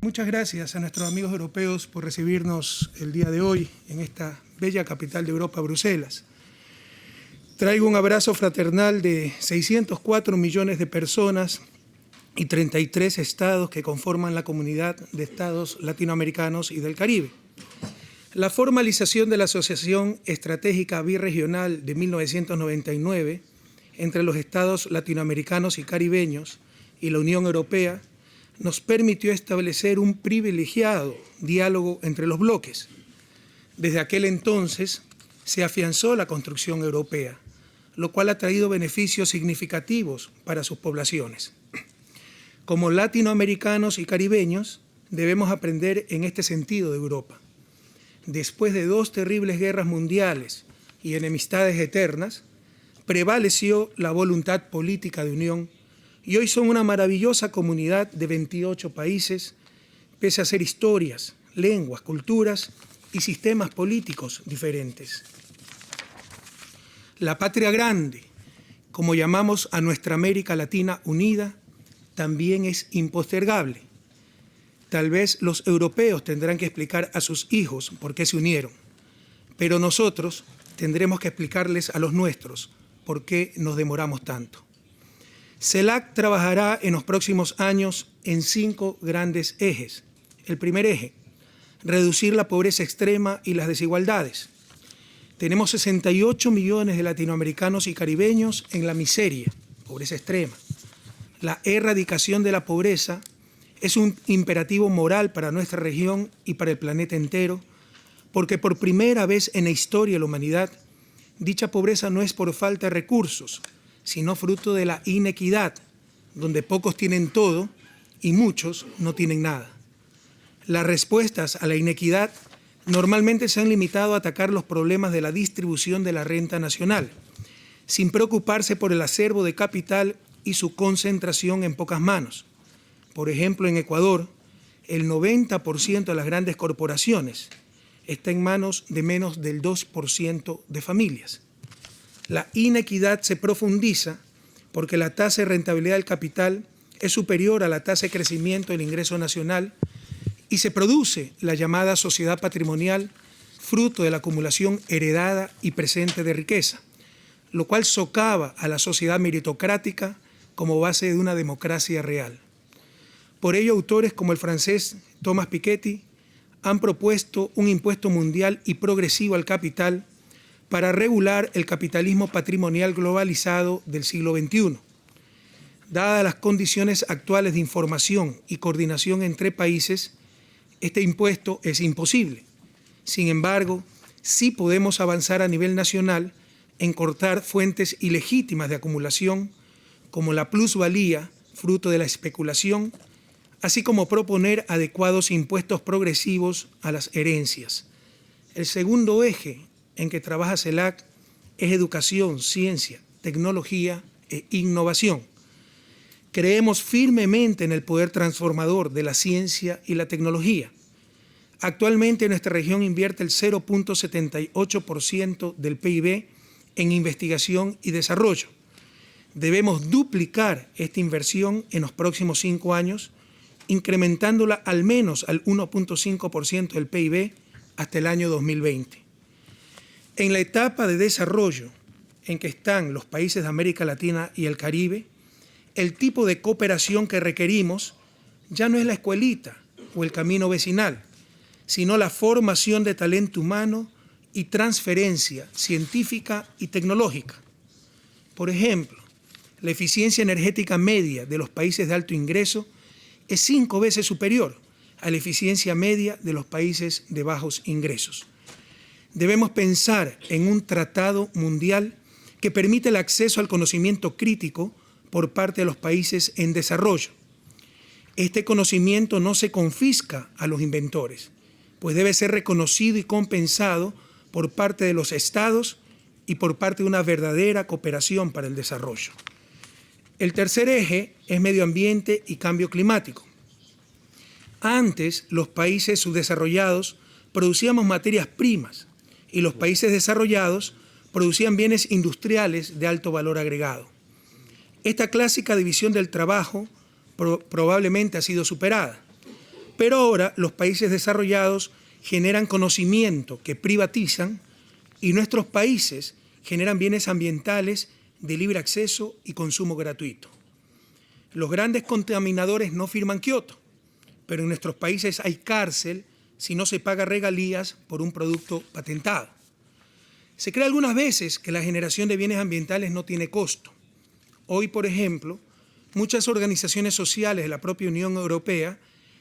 Muchas gracias a nuestros amigos europeos por recibirnos el día de hoy en esta bella capital de Europa, Bruselas. Traigo un abrazo fraternal de 604 millones de personas y 33 estados que conforman la comunidad de estados latinoamericanos y del Caribe. La formalización de la Asociación Estratégica Birregional de 1999 entre los estados latinoamericanos y caribeños y la Unión Europea nos permitió establecer un privilegiado diálogo entre los bloques. Desde aquel entonces se afianzó la construcción europea, lo cual ha traído beneficios significativos para sus poblaciones. Como latinoamericanos y caribeños, debemos aprender en este sentido de Europa. Después de 2 terribles guerras mundiales y enemistades eternas, prevaleció la voluntad política de unión y hoy son una maravillosa comunidad de 28 países, pese a ser historias, lenguas, culturas y sistemas políticos diferentes. La patria grande, como llamamos a nuestra América Latina unida, también es impostergable. Tal vez los europeos tendrán que explicar a sus hijos por qué se unieron, pero nosotros tendremos que explicarles a los nuestros por qué nos demoramos tanto. CELAC trabajará en los próximos años en 5 grandes ejes. El primer eje, reducir la pobreza extrema y las desigualdades. Tenemos 68 millones de latinoamericanos y caribeños en la miseria, pobreza extrema. La erradicación de la pobreza es un imperativo moral para nuestra región y para el planeta entero, porque por primera vez en la historia de la humanidad, dicha pobreza no es por falta de recursos, sino fruto de la inequidad, donde pocos tienen todo y muchos no tienen nada. Las respuestas a la inequidad normalmente se han limitado a atacar los problemas de la distribución de la renta nacional, sin preocuparse por el acervo de capital y su concentración en pocas manos. Por ejemplo, en Ecuador, el 90% de las grandes corporaciones está en manos de menos del 2% de familias. La inequidad se profundiza porque la tasa de rentabilidad del capital es superior a la tasa de crecimiento del ingreso nacional y se produce la llamada sociedad patrimonial, fruto de la acumulación heredada y presente de riqueza, lo cual socava a la sociedad meritocrática como base de una democracia real. Por ello, autores como el francés Thomas Piketty han propuesto un impuesto mundial y progresivo al capital para regular el capitalismo patrimonial globalizado del siglo XXI. Dadas las condiciones actuales de información y coordinación entre países, este impuesto es imposible. Sin embargo, sí podemos avanzar a nivel nacional en cortar fuentes ilegítimas de acumulación, como la plusvalía, fruto de la especulación, así como proponer adecuados impuestos progresivos a las herencias. El segundo eje en que trabaja CELAC es educación, ciencia, tecnología e innovación. Creemos firmemente en el poder transformador de la ciencia y la tecnología. Actualmente nuestra región invierte el 0.78% del PIB en investigación y desarrollo. Debemos duplicar esta inversión en los próximos 5 años, incrementándola al menos al 1.5% del PIB hasta el año 2020. En la etapa de desarrollo en que están los países de América Latina y el Caribe, el tipo de cooperación que requerimos ya no es la escuelita o el camino vecinal, sino la formación de talento humano y transferencia científica y tecnológica. Por ejemplo, la eficiencia energética media de los países de alto ingreso es 5 veces superior a la eficiencia media de los países de bajos ingresos. Debemos pensar en un tratado mundial que permita el acceso al conocimiento crítico por parte de los países en desarrollo. Este conocimiento no se confisca a los inventores, pues debe ser reconocido y compensado por parte de los estados y por parte de una verdadera cooperación para el desarrollo. El tercer eje es medio ambiente y cambio climático. Antes, los países subdesarrollados producíamos materias primas y los países desarrollados producían bienes industriales de alto valor agregado. Esta clásica división del trabajo probablemente ha sido superada, pero ahora los países desarrollados generan conocimiento que privatizan y nuestros países generan bienes ambientales de libre acceso y consumo gratuito. Los grandes contaminadores no firman Kioto, pero en nuestros países hay cárcel si no se paga regalías por un producto patentado. Se cree algunas veces que la generación de bienes ambientales no tiene costo. Hoy, por ejemplo, muchas organizaciones sociales de la propia Unión Europea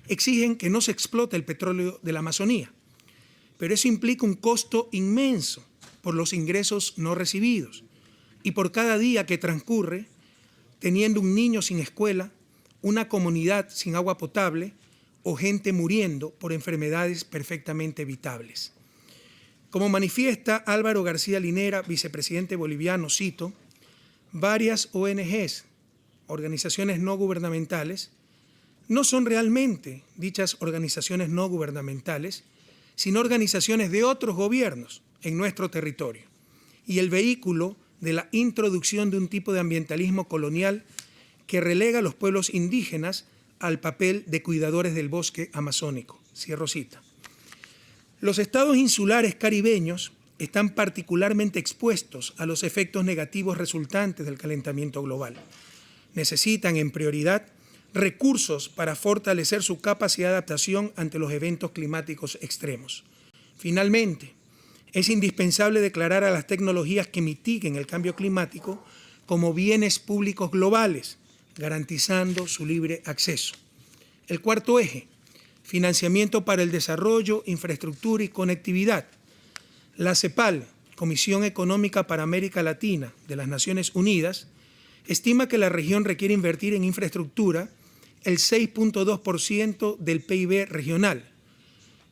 exigen que no se explote el petróleo de la Amazonía, pero eso implica un costo inmenso por los ingresos no recibidos y por cada día que transcurre teniendo un niño sin escuela, una comunidad sin agua potable o gente muriendo por enfermedades perfectamente evitables. Como manifiesta Álvaro García Linera, vicepresidente boliviano, cito, varias ONGs, organizaciones no gubernamentales, no son realmente dichas organizaciones no gubernamentales, sino organizaciones de otros gobiernos en nuestro territorio y el vehículo de la introducción de un tipo de ambientalismo colonial que relega a los pueblos indígenas al papel de cuidadores del bosque amazónico. Cierro cita. Los estados insulares caribeños están particularmente expuestos a los efectos negativos resultantes del calentamiento global. Necesitan, en prioridad, recursos para fortalecer su capacidad de adaptación ante los eventos climáticos extremos. Finalmente, es indispensable declarar a las tecnologías que mitiguen el cambio climático como bienes públicos globales, garantizando su libre acceso. El cuarto eje, financiamiento para el desarrollo, infraestructura y conectividad. La CEPAL, Comisión Económica para América Latina de las Naciones Unidas, estima que la región requiere invertir en infraestructura el 6.2% del PIB regional.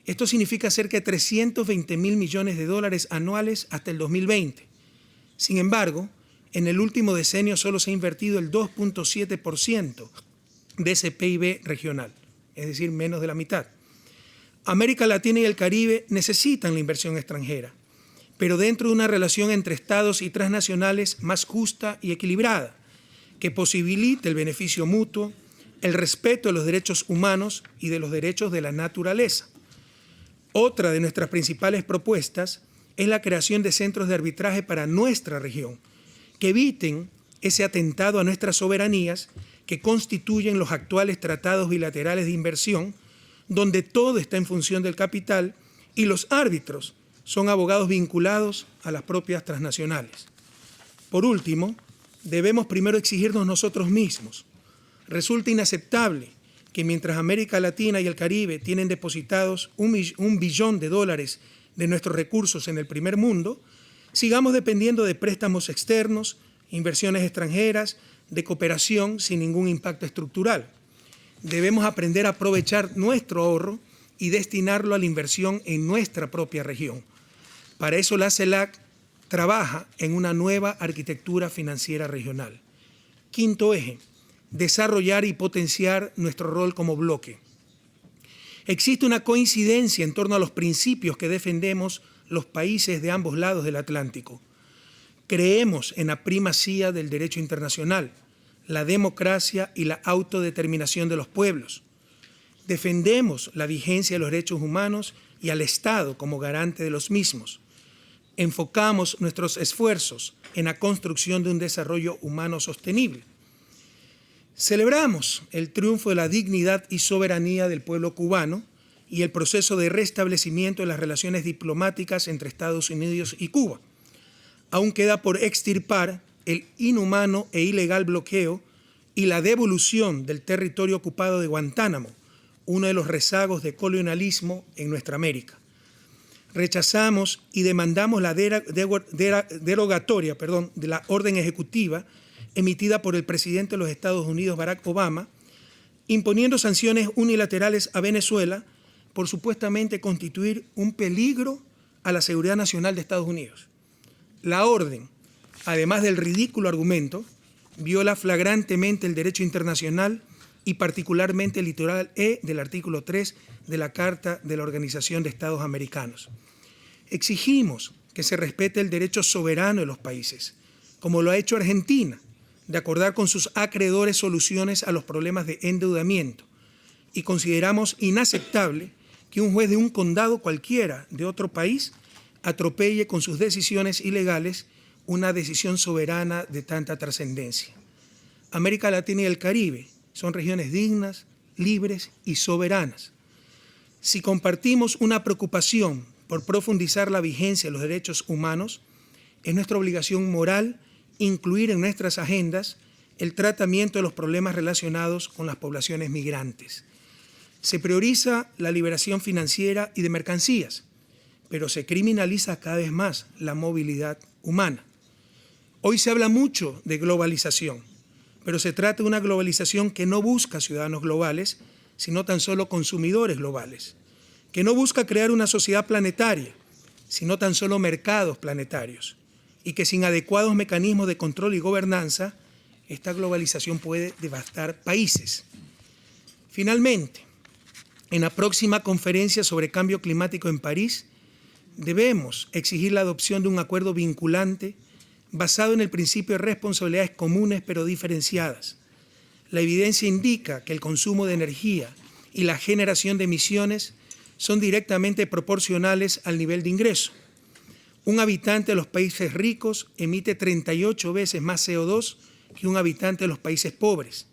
Esto significa cerca de 320.000 millones de dólares anuales hasta el 2020. Sin embargo, en el último decenio solo se ha invertido el 2.7% de ese PIB regional, es decir, menos de la mitad. América Latina y el Caribe necesitan la inversión extranjera, pero dentro de una relación entre estados y transnacionales más justa y equilibrada, que posibilite el beneficio mutuo, el respeto de los derechos humanos y de los derechos de la naturaleza. Otra de nuestras principales propuestas es la creación de centros de arbitraje para nuestra región, que eviten ese atentado a nuestras soberanías que constituyen los actuales tratados bilaterales de inversión, donde todo está en función del capital y los árbitros son abogados vinculados a las propias transnacionales. Por último, debemos primero exigirnos nosotros mismos. Resulta inaceptable que mientras América Latina y el Caribe tienen depositados $1 billón de nuestros recursos en el primer mundo, sigamos dependiendo de préstamos externos, inversiones extranjeras, de cooperación sin ningún impacto estructural. Debemos aprender a aprovechar nuestro ahorro y destinarlo a la inversión en nuestra propia región. Para eso la CELAC trabaja en una nueva arquitectura financiera regional. Quinto eje, desarrollar y potenciar nuestro rol como bloque. Existe una coincidencia en torno a los principios que defendemos los países de ambos lados del Atlántico. Creemos en la primacía del derecho internacional, la democracia y la autodeterminación de los pueblos. Defendemos la vigencia de los derechos humanos y al Estado como garante de los mismos. Enfocamos nuestros esfuerzos en la construcción de un desarrollo humano sostenible. Celebramos el triunfo de la dignidad y soberanía del pueblo cubano y el proceso de restablecimiento de las relaciones diplomáticas entre Estados Unidos y Cuba. Aún queda por extirpar el inhumano e ilegal bloqueo y la devolución del territorio ocupado de Guantánamo, uno de los rezagos de colonialismo en nuestra América. Rechazamos y demandamos la derogatoria de la orden ejecutiva emitida por el presidente de los Estados Unidos, Barack Obama, imponiendo sanciones unilaterales a Venezuela por supuestamente constituir un peligro a la seguridad nacional de Estados Unidos. La orden, además del ridículo argumento, viola flagrantemente el derecho internacional y particularmente el litoral E del artículo 3 de la Carta de la Organización de Estados Americanos. Exigimos que se respete el derecho soberano de los países, como lo ha hecho Argentina, de acordar con sus acreedores soluciones a los problemas de endeudamiento y consideramos inaceptable que un juez de un condado cualquiera de otro país atropelle con sus decisiones ilegales una decisión soberana de tanta trascendencia. América Latina y el Caribe son regiones dignas, libres y soberanas. Si compartimos una preocupación por profundizar la vigencia de los derechos humanos, es nuestra obligación moral incluir en nuestras agendas el tratamiento de los problemas relacionados con las poblaciones migrantes. Se prioriza la liberación financiera y de mercancías, pero se criminaliza cada vez más la movilidad humana. Hoy se habla mucho de globalización, pero se trata de una globalización que no busca ciudadanos globales, sino tan solo consumidores globales, que no busca crear una sociedad planetaria, sino tan solo mercados planetarios, y que sin adecuados mecanismos de control y gobernanza, esta globalización puede devastar países. Finalmente, en la próxima conferencia sobre cambio climático en París, debemos exigir la adopción de un acuerdo vinculante basado en el principio de responsabilidades comunes pero diferenciadas. La evidencia indica que el consumo de energía y la generación de emisiones son directamente proporcionales al nivel de ingreso. Un habitante de los países ricos emite 38 veces más CO2 que un habitante de los países pobres.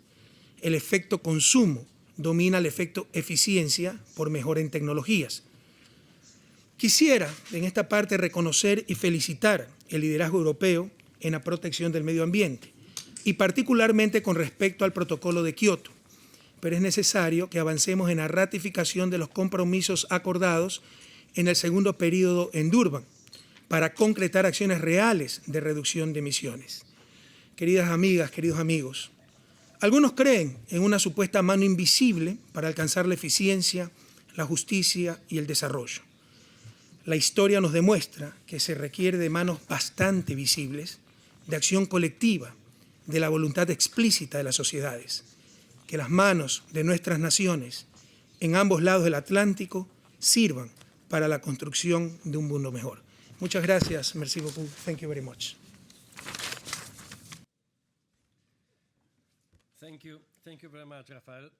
El efecto consumo domina el efecto eficiencia por mejora en tecnologías. Quisiera en esta parte reconocer y felicitar el liderazgo europeo en la protección del medio ambiente y particularmente con respecto al protocolo de Kioto, pero es necesario que avancemos en la ratificación de los compromisos acordados en el segundo período en Durban para concretar acciones reales de reducción de emisiones. Queridas amigas, queridos amigos, algunos creen en una supuesta mano invisible para alcanzar la eficiencia, la justicia y el desarrollo. La historia nos demuestra que se requiere de manos bastante visibles, de acción colectiva, de la voluntad explícita de las sociedades, que las manos de nuestras naciones en ambos lados del Atlántico sirvan para la construcción de un mundo mejor. Muchas gracias. Merci beaucoup. Thank you very much. Thank you very much, Rafael.